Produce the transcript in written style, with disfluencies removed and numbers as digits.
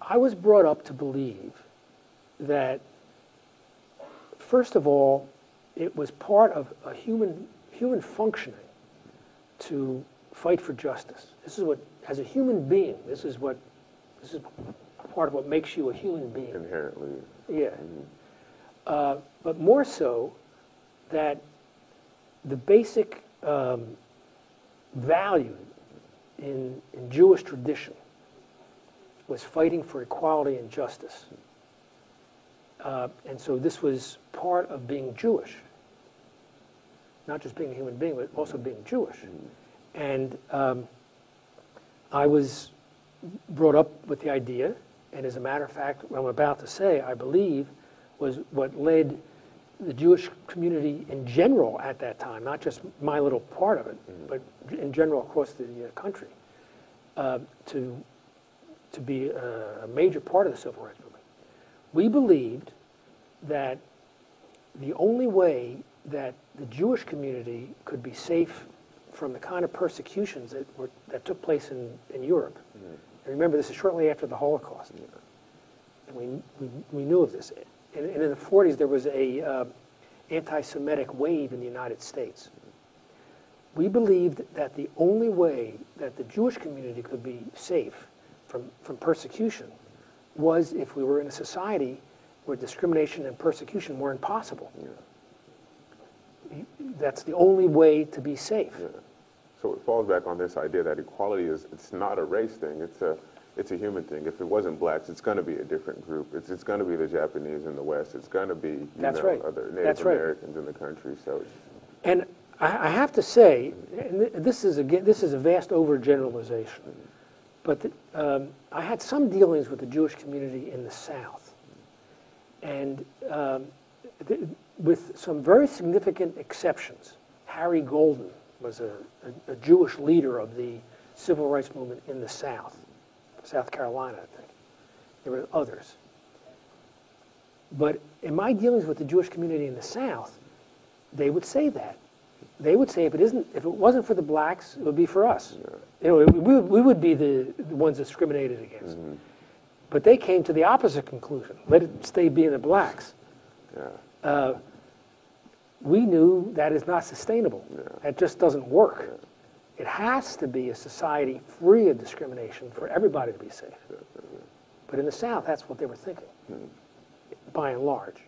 I was brought up to believe that, first of all, it was part of a human functioning to fight for justice. This is what, as a human being, this is part of what makes you a human being. Inherently. Yeah. But more so that the basic value in Jewish tradition was fighting for equality and justice. And so this was part of being Jewish. Not just being a human being, but also being Jewish. And I was brought up with the idea, and as a matter of fact, what I'm about to say, I believe, was what led the Jewish community in general at that time, not just my little part of it, but in general across the country, to be a major part of the civil rights movement. We believed that the only way that the Jewish community could be safe from the kind of persecutions that took place in Europe. And remember, this is shortly after the Holocaust. And we knew of this. And in the 40s, there was a anti-Semitic wave in the United States. We believed that the only way that the Jewish community could be safe from persecution was if we were in a society where discrimination and persecution weren't possible. That's the only way to be safe. So it falls back on this idea that equality it's not a race thing, it's a human thing. If it wasn't blacks, it's going to be a different group. It's going to be the Japanese in the West. It's going to be other Native Americans in the country. So, and I have to say, and this is a vast overgeneralization, but I had some dealings with the Jewish community in the South, and with some very significant exceptions. Harry Golden was a Jewish leader of the civil rights movement in the South. South Carolina, I think. There were others. But in my dealings with the Jewish community in the South, they would say that. They would say if it wasn't for the blacks, it would be for us. We would be the ones discriminated against. But they came to the opposite conclusion. Let it stay being the blacks. We knew that is not sustainable. That just doesn't work. It has to be a society free of discrimination for everybody to be safe. But in the South, that's what they were thinking, by and large.